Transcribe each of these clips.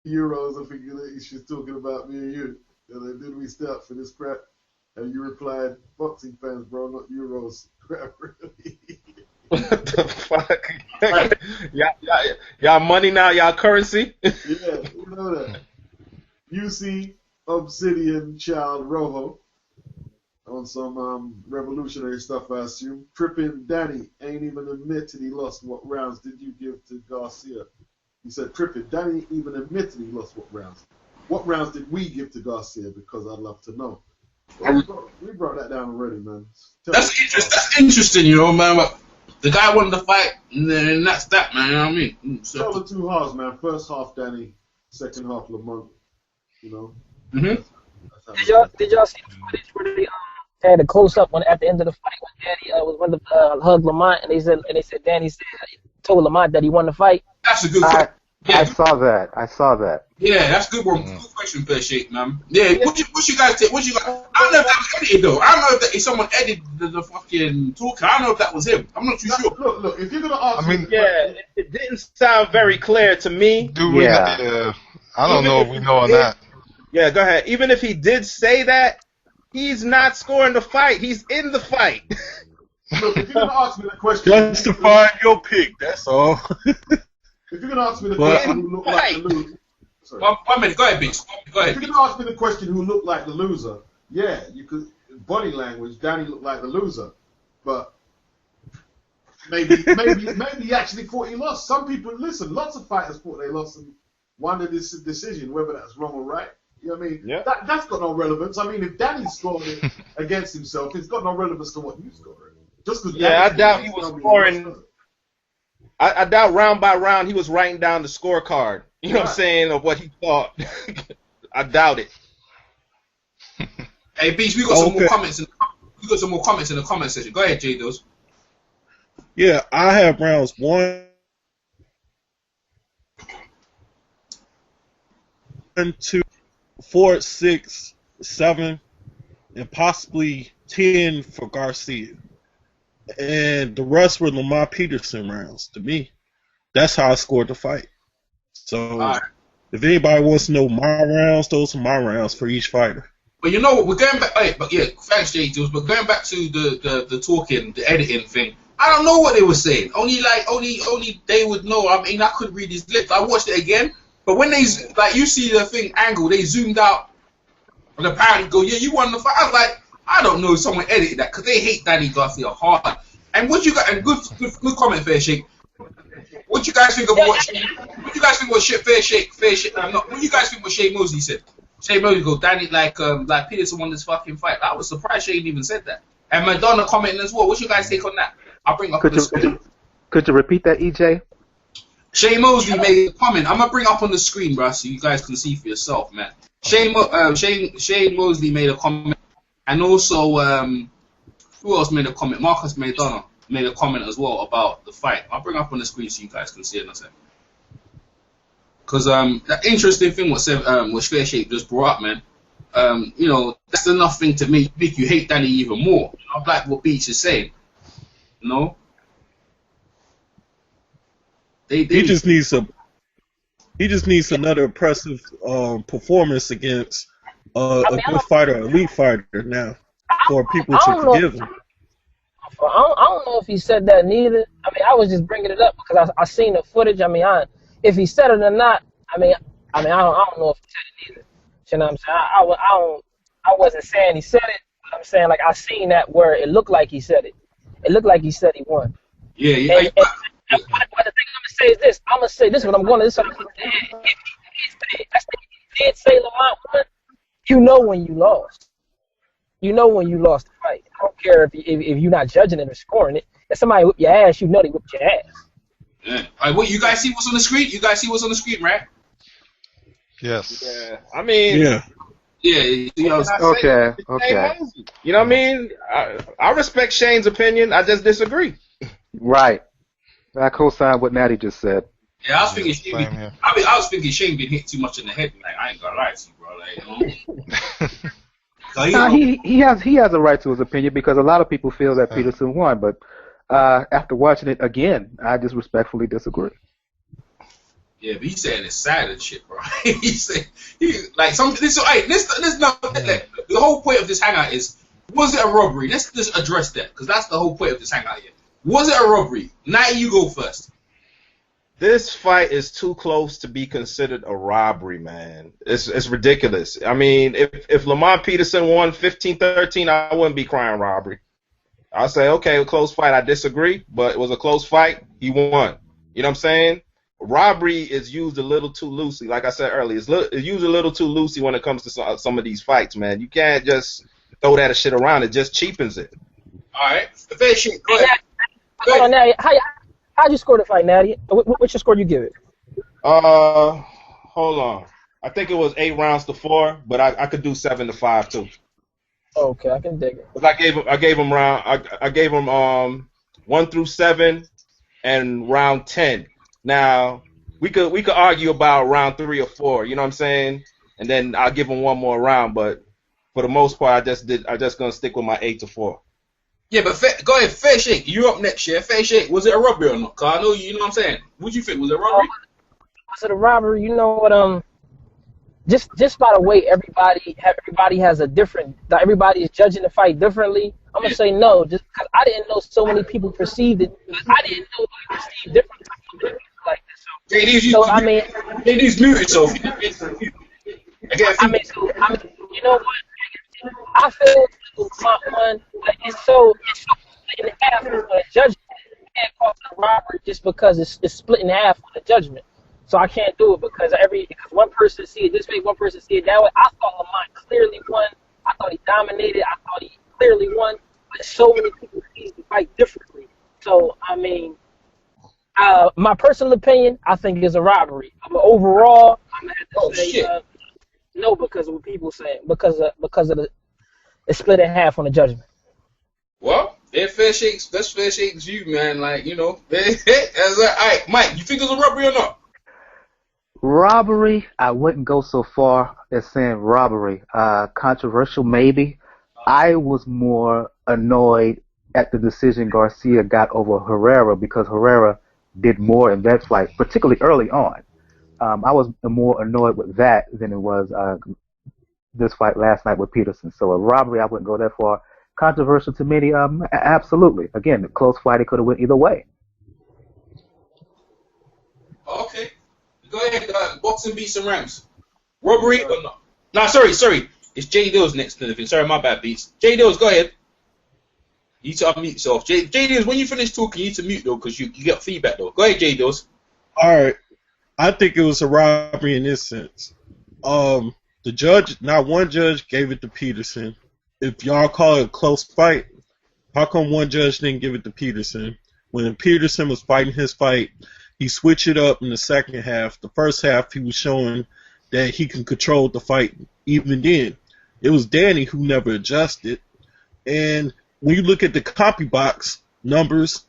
Euros, I think she's talking about me and you. And then did we start for this crap? And you replied, boxing fans, bro, not Euros. Crap, really. What the fuck? Y'all money now, y'all currency? Yeah, you know that. UC Obsidian Child Rojo on some revolutionary stuff, I assume. Tripping Danny ain't even admitted he lost. What rounds did you give to Garcia? He said, Tripping Danny even admitted he lost what rounds. What rounds did we give to Garcia? Because I'd love to know. Well, we brought that down already, man. That's interesting, you know, man. But the guy won the fight, and then that's that, man. You know what I mean? So. Tell the two halves, man. First half, Danny. Second half, Lamont. You know. Mm-hmm. Did y'all see the footage where they had a close up at the end of the fight when Danny was one of the hug Lamont, and they said Danny told Lamont that he won the fight. That's a good question. I saw that. Yeah, that's a good one. Good question, Fair Shake, man. Yeah, what you guys take? I don't know if that was edited though. I don't know if someone edited the fucking talk. I don't know if that was him. I'm not too sure. Look. If you're gonna ask, it didn't sound very clear to me. I don't know if we know on that. Yeah, go ahead. Even if he did say that, he's not scoring the fight. He's in the fight. Look, if you're gonna ask me the question, justify your pick. That's all. If you're gonna ask me the question, who looked like the loser? Sorry. 1 minute, go ahead, bitch. Go ahead. If you're gonna ask me the question, who looked like the loser? Yeah, you could. Body language, Danny looked like the loser, but maybe he actually thought he lost. Some people listen. Lots of fighters thought they lost and won the decision, whether that's wrong or right. You know what I mean? Yeah. That's got no relevance. I mean, if Danny scored it against himself, it's got no relevance to what you scored. Just because. Yeah, I doubt he was scoring. I doubt round by round he was writing down the scorecard. You know what I'm saying, of what he thought. I doubt it. Hey, Beach, we got some more comments. We got some more comments in the comment section. Go ahead, J Dos. Yeah, I have rounds 1, 2, 4, 6, 7, and possibly 10 for Garcia. And the rest were Lamont Peterson rounds. To me, that's how I scored the fight. So, if anybody wants to know my rounds, those are my rounds for each fighter. But you know what? We're going back. Hey, but yeah, thanks, J Dos. But going back to the talking, the editing thing. I don't know what they were saying. Only they would know. I mean, I couldn't read his lips. I watched it again. But when they you see the thing angle, they zoomed out and apparently go, yeah, you won the fight. I was like, I don't know if someone edited that because they hate Danny Garcia hard. And what you got? And good comment, Fair Shake. What you guys think of what? What you guys think what shit Fair Shake? What you guys think what Shane Mosley said? Shane Mosley go, Danny like Peterson won this fucking fight. I was surprised Shane even said that. And Madonna commenting as well. What's your guys take on that? I'll bring up on the screen. Could you repeat that, EJ? Shane Mosley made a comment. I'm gonna bring up on the screen, bro, so you guys can see for yourself, man. Shane Mosley made a comment. And also, who else made a comment? Marcus Madonna made a comment as well about the fight. I'll bring up on the screen so you guys can see it in a second. Because that interesting thing what Fair Shake just brought up, man. You know, that's enough thing to make you hate Danny even more. You know, like what Beach is saying. You know? He just needs another impressive performance against a good fighter, elite fighter now, for people to forgive him. I don't know if he said that neither. I mean, I was just bringing it up because I seen the footage. I mean, if he said it or not, I don't know if he said it either. You know what I'm saying? I wasn't saying he said it, but I'm saying like I seen that where it looked like he said it. It looked like he said he won. Yeah. And the thing I'm gonna say is this. I'm gonna say this. What I'm going to this. If he did say Lamont won, you know when you lost. You know when you lost the fight. I don't care if you're not judging it or scoring it. If somebody whip your ass, you know they whipped your ass. Yeah. All right, what you guys see what's on the screen? You guys see what's on the screen, right? Yes. Yeah. I mean. Yeah. Yeah. Okay. You know what I mean? I respect Shane's opinion. I just disagree. Right. I co-sign what Natty just said. Yeah, I was thinking Shane. I was thinking Shane been hit too much in the head. Like I ain't gonna lie to you, bro. Like, you know. He has a right to his opinion because a lot of people feel that Peterson won, but after watching it again, I just respectfully disagree. Yeah, but he's saying it's sad and shit, bro. He's saying like something. This not like, the whole point of this hangout is, was it a robbery? Let's just address that, because that's the whole point of this hangout here. Was it a robbery? Now you go first. This fight is too close to be considered a robbery, man. It's ridiculous. I mean, if Lamont Peterson won 15-13, I wouldn't be crying robbery. I'll say, okay, a close fight. I disagree, but it was a close fight. He won. You know what I'm saying? Robbery is used a little too loosely. Like I said earlier, it's used a little too loosely when it comes to some of these fights, man. You can't just throw that shit around. It just cheapens it. All right. Fair shit. Go ahead. Hold on, Natty. How'd you score the fight, Natty? What's your score you give it? Hold on. I think it was 8 rounds to 4, but I could do 7 to 5 too. Okay, I can dig it. Cause I gave him 1 through 7 and round 10. Now we could argue about round 3 or 4. You know what I'm saying? And then I'll give him one more round, but for the most part, I just gonna stick with my 8 to 4. Yeah, but go ahead, Fair Shake. You're up next, yeah. Fair Shake. Was it a robbery or not? Cause I know you know what I'm saying. What do you think? Was it a robbery? Was it a robbery? You know what? Just by the way, everybody has a different. Everybody is judging the fight differently. I'm gonna say no, just because I didn't know so many people perceived it. I didn't know they perceived different like this. JD's muted, so. You know what? I feel Lamont won, but it's so split in half on the judgment. You can't call it a robbery just because it's split in half on the judgment. So I can't do it because one person see it this way, one person see it that way. I thought Lamont clearly won. I thought he dominated. I thought he clearly won. But so many people see the fight differently. So I mean, my personal opinion, I think is a robbery. But overall, I'm gonna have to say no because of what people say. Because of the it's split in half on the judgment. Well, that's Fair Shake's view, man. Like, you know, all right, Mike, you think it was a robbery or not? Robbery, I wouldn't go so far as saying robbery. Controversial, maybe. I was more annoyed at the decision Garcia got over Herrera because Herrera did more in that fight, particularly early on. I was more annoyed with that than it was this fight last night with Peterson. So a robbery, I wouldn't go that far. Controversial to many, absolutely. Again, a close fight, it could have went either way. Okay. Go ahead, boxing beats and Rams. Robbery or not? Nah, sorry. It's J Dills next to the thing. Sorry, my bad, Beats. J Dills, go ahead. You need to unmute yourself. J Dills, when you finish talking, you need to mute though, because you get feedback though. Go ahead, J Dills. Alright. I think it was a robbery in this sense. The judge, not one judge gave it to Peterson. If y'all call it a close fight, how come one judge didn't give it to Peterson? When Peterson was fighting his fight, he switched it up in the second half. The first half, he was showing that he can control the fight. Even then, it was Danny who never adjusted. And when you look at the copy box numbers,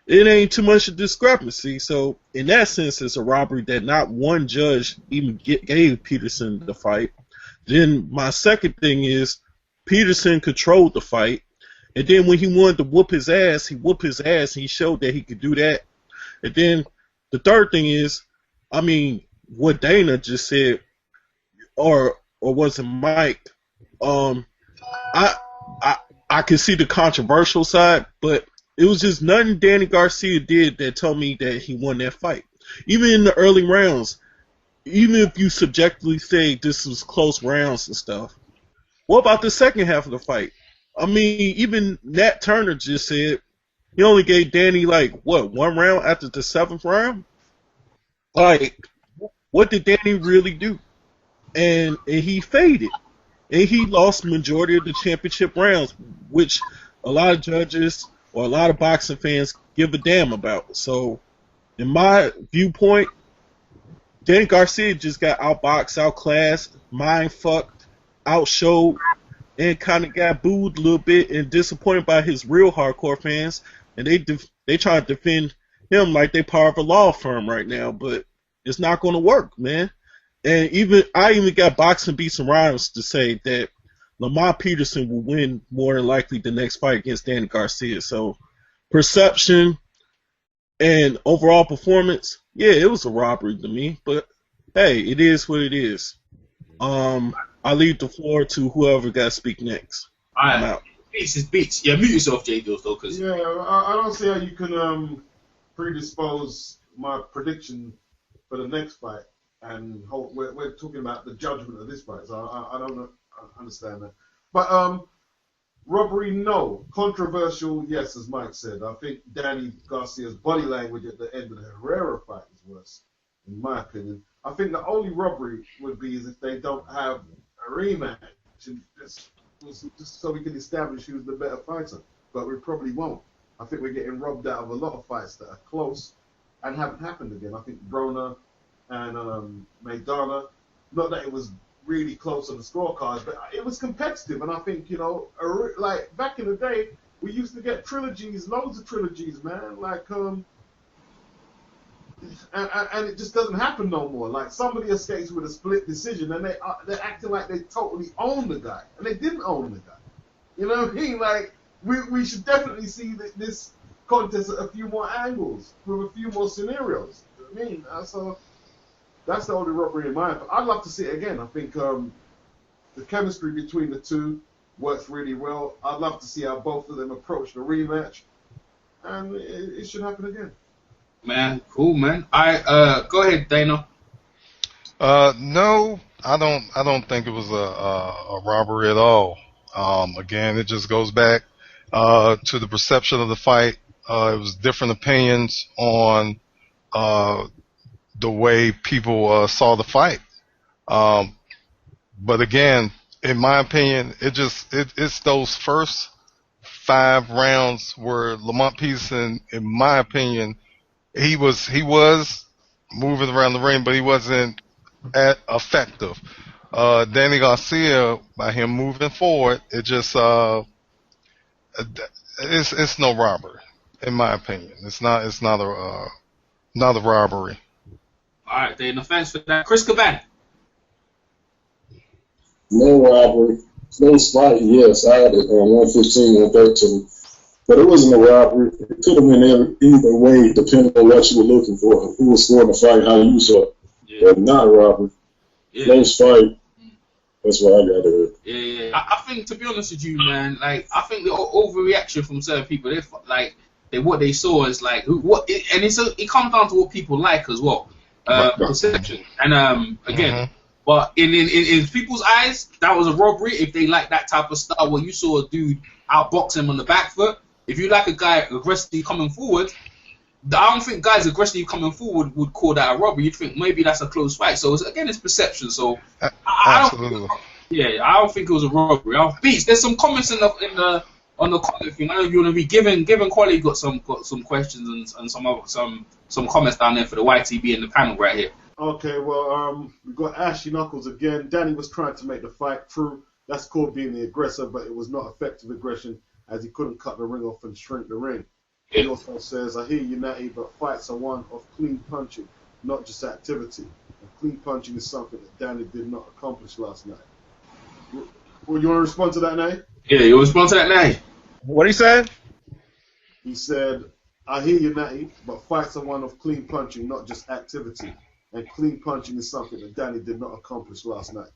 it ain't too much of discrepancy. So in that sense, it's a robbery that not one judge even gave Peterson the fight. Then my second thing is Peterson controlled the fight. And then when he wanted to whoop his ass, he whooped his ass. And he showed that he could do that. And then the third thing is, I mean, what Dana just said, or was it Mike? I can see the controversial side, but it was just nothing Danny Garcia did that told me that he won that fight. Even in the early rounds, even if you subjectively say this was close rounds and stuff, what about the second half of the fight? I mean, even Nat Turner just said he only gave Danny, one round after the 7th round? Like, what did Danny really do? And he faded. And he lost the majority of the championship rounds, which a lot of judges or a lot of boxing fans give a damn about. So, in my viewpoint, Danny Garcia just got outboxed, outclassed, mind-fucked, outshowed, and kind of got booed a little bit and disappointed by his real hardcore fans. And they try to defend him like they part of a law firm right now, but it's not going to work, man. And I even got Boxing Beats and Rhymes to say that Lamont Peterson will win more than likely the next fight against Danny Garcia. So perception And overall performance, yeah, it was a robbery to me. But hey, it is what it is. I leave the floor to whoever got to speak next. I'm out. Beats is beats. Yeah, mute yourself, J. Dills, though, because Yeah, I don't see how you can predispose my prediction for the next fight, and we're talking about the judgment of this fight, so I don't understand that. But robbery, no. Controversial, yes, as Mike said. I think Danny Garcia's body language at the end of the Herrera fight is worse, in my opinion. I think the only robbery would be is if they don't have a rematch, just so we can establish who's the better fighter. But we probably won't. I think we're getting robbed out of a lot of fights that are close and haven't happened again. I think Broner and Maidana, not that it was really close on the scorecards, but it was competitive. And I think, like back in the day, we used to get trilogies, loads of trilogies, man. Like, and it just doesn't happen no more. Like, somebody escapes with a split decision, and they're acting like they totally own the guy, and they didn't own the guy. You know what I mean? Like, we should definitely see this contest at a few more angles, with a few more scenarios. You know what I mean? So that's the only robbery in my opinion. I'd love to see it again. I think the chemistry between the two works really well. I'd love to see how both of them approach the rematch, and it should happen again. Man, cool, man. Go ahead, Dana. No, I don't think it was a robbery at all. Again, it just goes back to the perception of the fight. It was different opinions on the way people saw the fight. But again, in my opinion, it's those first 5 rounds where Lamont Peterson, in my opinion, he was moving around the ring, but he wasn't effective. Danny Garcia, by him moving forward, it just it's no robbery, in my opinion. It's not a robbery. All right, Dana, thanks for that. Chris Caban. No robbery. Close fight, yes. I had it on 115, 113. But it wasn't a robbery. It could have been either way, depending on what you were looking for. Who was scoring the fight, how you saw it. Yeah. But not a robbery. Yeah. Close fight. That's what I got to hear. Yeah. I think, to be honest with you, man, like, I think the overreaction from certain people, what they saw is like, it comes down to what people like as well. Perception. And again, but in people's eyes, that was a robbery if they like that type of style where you saw a dude outbox him on the back foot. If you like a guy aggressively coming forward, I don't think guys aggressively coming forward would call that a robbery. You'd think maybe that's a close fight. So it's perception. So I don't think it was a robbery. Beats, there's some comments on the comment thing. I don't know if you want to be given Quali got some questions and some comments down there for the YTB in the panel right here. Okay, well, we've got Ashy Knuckles again. Danny was trying to make the fight true. That's called being the aggressor, but it was not effective aggression as he couldn't cut the ring off and shrink the ring. He also says, I hear you, Natty, but fights are one of clean punching, not just activity. And clean punching is something that Danny did not accomplish last night. Well, you want to respond to that, Natty? Yeah, you want to respond to that, Natty? What he said? He said, I hear you, Natty, but fights are one of clean punching, not just activity. And clean punching is something that Danny did not accomplish last night.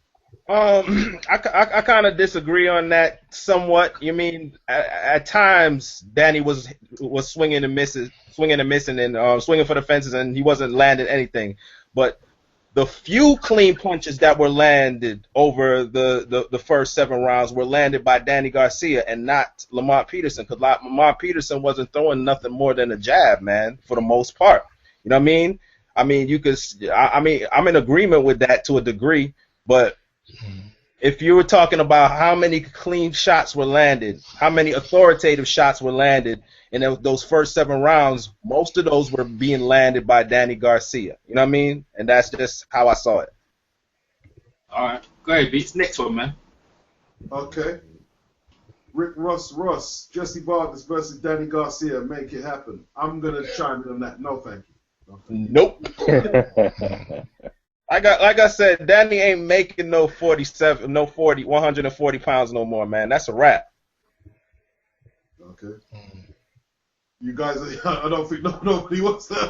I kind of disagree on that somewhat. You mean at times Danny was swinging and missing, and swinging for the fences, and he wasn't landing anything. But the few clean punches that were landed over the first 7 rounds were landed by Danny Garcia and not Lamont Peterson, because Lamont Peterson wasn't throwing nothing more than a jab, man, for the most part. You know what I mean? I'm in agreement with that to a degree, but if you were talking about how many clean shots were landed, how many authoritative shots were landed in those first 7 rounds, most of those were being landed by Danny Garcia. You know what I mean? And that's just how I saw it. All right. Go ahead, Beats. Next one, man. Okay. Rick Ross, Jesse Vargas versus Danny Garcia. Make it happen. I'm going to chime in on that. No, thank you. Nope. Like I said, Danny ain't making no 140 pounds no more, man. That's a wrap. Okay. You guys, I don't think nobody wants to